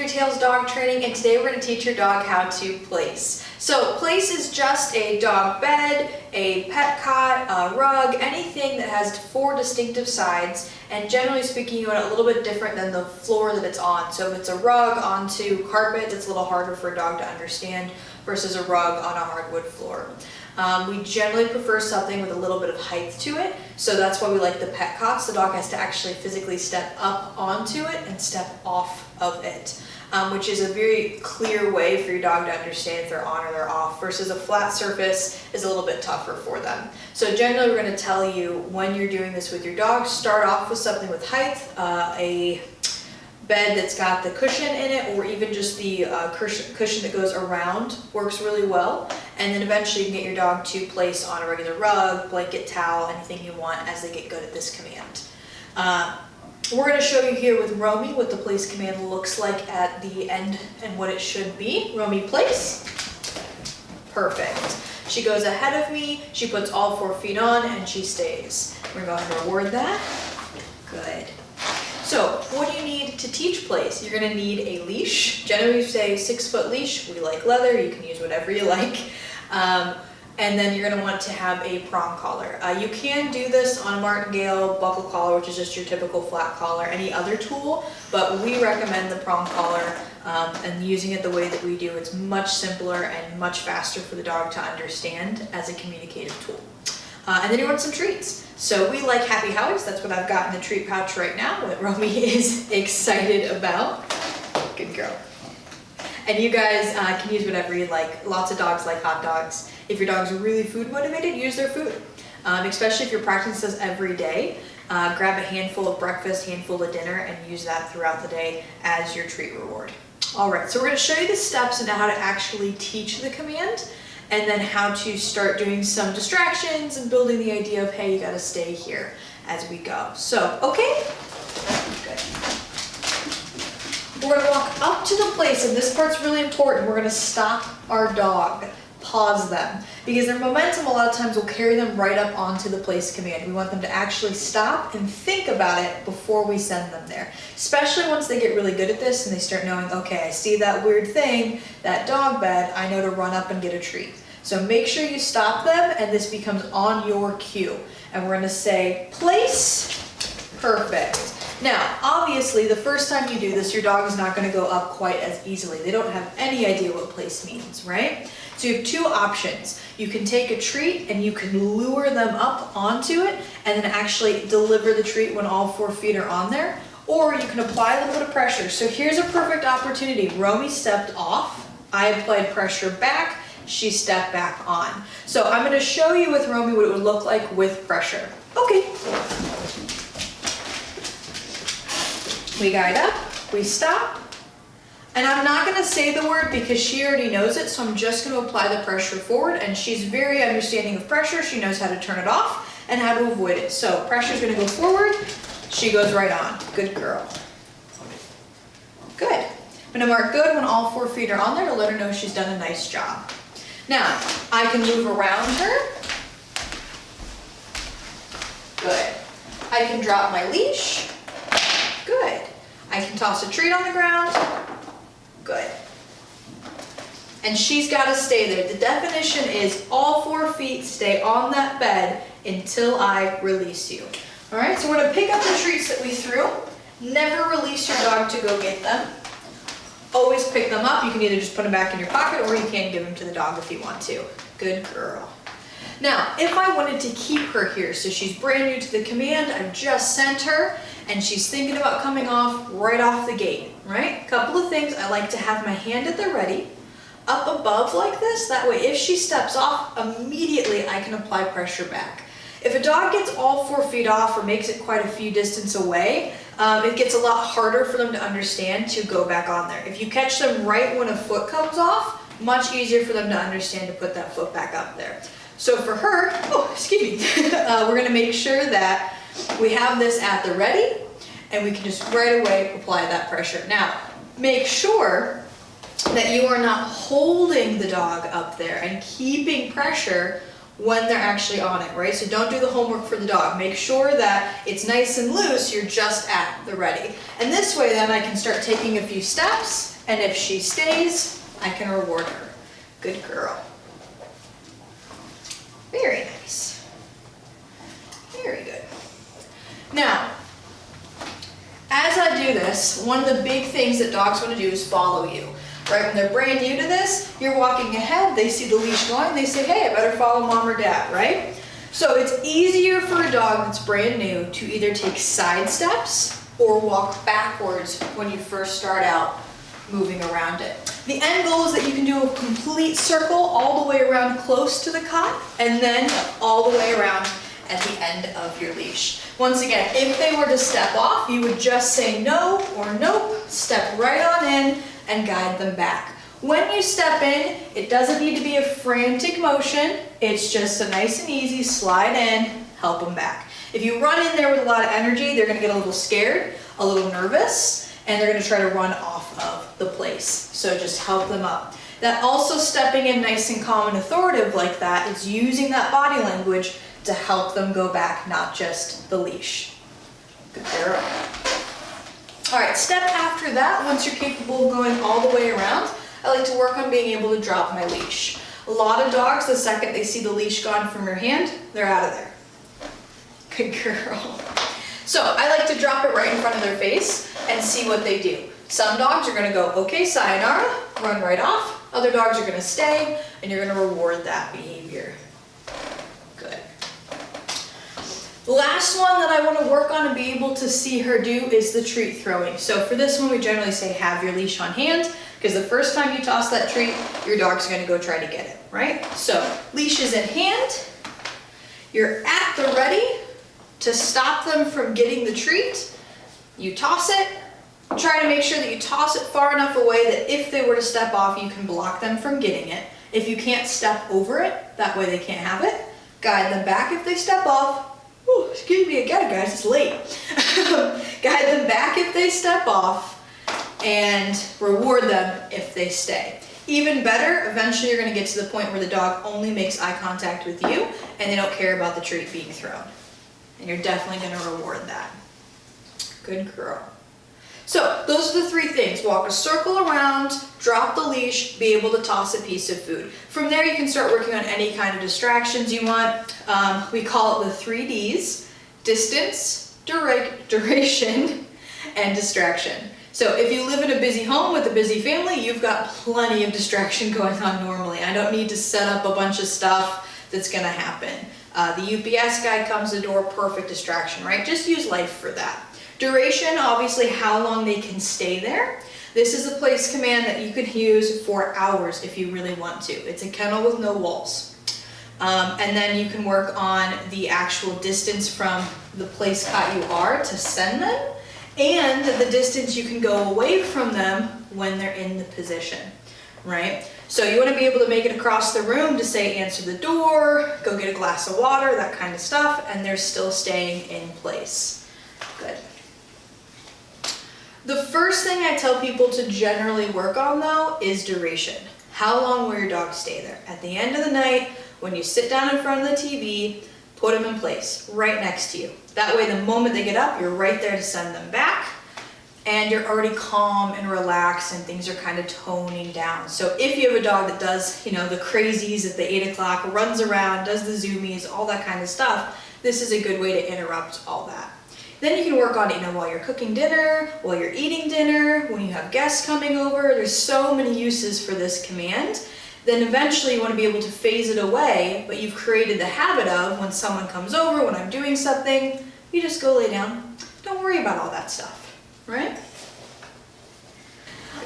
Three Tails Dog Training, and today we're going to teach your dog how to place. So place is just a dog bed, a pet cot, a rug, anything that has 4 distinctive sides, and generally speaking you want it a little bit different than the floor that it's on. So if it's a rug onto carpet, that's a little harder for a dog to understand versus a rug on a hardwood floor. We generally prefer something with a little bit of height to it, so that's why we like the pet cots. The dog has to actually physically step up onto it and step off of it, which is a very clear way for your dog to understand if they're on or they're off, versus a flat surface is a little bit tougher for them. So generally we're going to tell you when you're doing this with your dog, start off with something with height, a bed that's got the cushion in it, or even just the cushion that goes around works really well. And then eventually you can get your dog to place on a regular rug, blanket, towel, anything you want as they get good at this command. We're going to show you here with Romy what the place command looks like at the end and what it should be. Romy, place. Perfect. She goes ahead of me, she puts all 4 feet on, and she stays. We're going to reward that. Good. So what do you need to teach place? You're going to need a leash. Generally we say 6-foot leash. We like leather. You can use whatever you like. And then you're going to want to have a prong collar. You can do this on a martingale buckle collar, which is just your typical flat collar, any other tool, but we recommend the prong collar and using it the way that we do. It's much simpler and much faster for the dog to understand as a communicative tool. And then you want some treats. So we like Happy Howies. That's what I've got in the treat pouch right now, what Romy is excited about. Good girl. And you guys can use whatever you like. Lots of dogs like hot dogs. If your dog's really food motivated, use their food. Especially if you're practicing this every day, grab a handful of breakfast, handful of dinner, and use that throughout the day as your treat reward. All right, so we're gonna show you the steps into how to actually teach the command, and then how to start doing some distractions and building the idea of, hey, you gotta stay here as we go. So, okay? Good. We're gonna walk up to the place, and this part's really important. We're gonna stop our dog, pause them, because their momentum a lot of times will carry them right up onto the place command. We want them to actually stop and think about it before we send them there, especially once they get really good at this and they start knowing, okay, I see that weird thing, that dog bed, I know to run up and get a treat. So make sure you stop them, and this becomes on your cue. And we're gonna say, place, perfect. Now, obviously, the first time you do this, your dog is not gonna go up quite as easily. They don't have any idea what place means, right? So you have 2 options. You can take a treat and you can lure them up onto it and then actually deliver the treat when all 4 feet are on there, or you can apply a little bit of pressure. So here's a perfect opportunity. Romy stepped off, I applied pressure back, she stepped back on. So I'm gonna show you with Romy what it would look like with pressure. Okay. We guide up, we stop, and I'm not gonna say the word because she already knows it, so I'm just gonna apply the pressure forward, and she's very understanding of pressure. She knows how to turn it off and how to avoid it. So pressure's gonna go forward, she goes right on. Good girl. Good. I'm gonna mark good when all 4 feet are on there to let her know she's done a nice job. Now, I can move around her. Good. I can drop my leash. Good. I can toss a treat on the ground. Good. And she's got to stay there. The definition is all 4 feet stay on that bed until I release you. All right, so we're going to pick up the treats that we threw. Never release your dog to go get them. Always pick them up. You can either just put them back in your pocket, or you can give them to the dog if you want to. Good girl. Now, if I wanted to keep her here, so she's brand new to the command, I've just sent her, and she's thinking about coming off right off the gate, right? A couple of things. I like to have my hand at the ready, up above like this. That way, if she steps off, immediately I can apply pressure back. If a dog gets all 4 feet off or makes it quite a few distance away, it gets a lot harder for them to understand to go back on there. If you catch them right when a foot comes off, much easier for them to understand to put that foot back up there. So for her, we're gonna make sure that we have this at the ready, and we can just right away apply that pressure. Now, make sure that you are not holding the dog up there and keeping pressure when they're actually on it, right? So don't do the homework for the dog. Make sure that it's nice and loose, you're just at the ready. And this way then I can start taking a few steps And if she stays, I can reward her. Good girl. Very nice. Very good. Now, as I do this, one of the big things that dogs want to do is follow you. Right, when they're brand new to this, you're walking ahead, they see the leash going, they say, hey, I better follow mom or dad, right? So it's easier for a dog that's brand new to either take side steps or walk backwards when you first start out moving around it. The end goal is that you can do a complete circle all the way around close to the cot and then all the way around at the end of your leash. Once again, if they were to step off, you would just say no or nope, step right on in and guide them back. When you step in, it doesn't need to be a frantic motion. It's just a nice and easy slide in, help them back. If you run in there with a lot of energy, they're gonna get a little scared, a little nervous, and they're gonna try to run off of the place. So just help them up. That also stepping in nice and calm and authoritative like that is using that body language to help them go back, not just the leash. Good girl. All right, step after that, once you're capable of going all the way around, I like to work on being able to drop my leash. A lot of dogs, the second they see the leash gone from your hand, they're out of there. Good girl. So I like to drop it right in front of their face and see what they do. Some dogs are gonna go, okay, sayonara, run right off. Other dogs are gonna stay, and you're gonna reward that behavior. Good. The last one that I want to work on and be able to see her do is the treat throwing. So for this one, we generally say have your leash on hand, because the first time you toss that treat, your dog's going to go try to get it, right? So leash is in hand. You're at the ready to stop them from getting the treat. You toss it. Try to make sure that you toss it far enough away that if they were to step off, you can block them from getting it. If you can't step over it, that way they can't have it. Guide them back if they step off. Ooh, excuse me again, guys, it's late. Guide them back if they step off and reward them if they stay. Even better, eventually you're gonna get to the point where the dog only makes eye contact with you and they don't care about the treat being thrown. And you're definitely gonna reward that. Good girl. So those are the three things. Walk a circle around, drop the leash, be able to toss a piece of food. From there you can start working on any kind of distractions you want. We call it the 3 Ds: distance, duration, and distraction. So if you live in a busy home with a busy family, you've got plenty of distraction going on normally. I don't need to set up a bunch of stuff that's gonna happen. The UPS guy comes to the door, perfect distraction, right? Just use life for that. Duration, obviously how long they can stay there. This is a place command that you could use for hours if you really want to. It's a kennel with no walls. And then you can work on the actual distance from the place cot you are to send them, and the distance you can go away from them when they're in the position, right? So you want to be able to make it across the room to say answer the door, go get a glass of water, that kind of stuff, and they're still staying in place. Good. The first thing I tell people to generally work on though is duration. How long will your dog stay there? At the end of the night, when you sit down in front of the TV, put them in place, right next to you. That way the moment they get up, you're right there to send them back, and you're already calm and relaxed and things are kind of toning down. So if you have a dog that does, the crazies at the 8 o'clock, runs around, does the zoomies, all that kind of stuff, this is a good way to interrupt all that. Then you can work on it, while you're cooking dinner, while you're eating dinner, when you have guests coming over. There's so many uses for this command. Then eventually you want to be able to phase it away, but you've created the habit of when someone comes over, when I'm doing something, you just go lay down. Don't worry about all that stuff, right?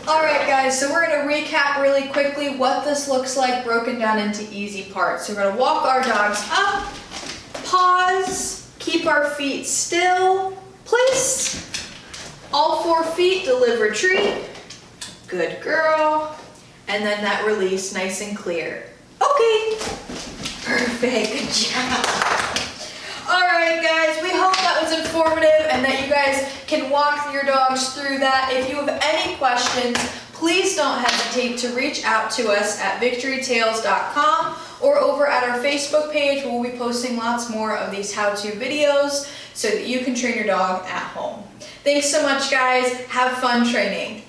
All right, guys, so we're going to recap really quickly what this looks like broken down into easy parts. So we're going to walk our dogs up, pause, keep our feet still, place, all 4 feet, deliver treat, good girl, and then that release, nice and clear. Okay, perfect, good job. All right, guys, we hope that was informative and that you guys can walk your dogs through that. If you have any questions, please don't hesitate to reach out to us at victorytales.com or over at our Facebook page, where we'll be posting lots more of these how-to videos so that you can train your dog at home. Thanks so much, guys. Have fun training.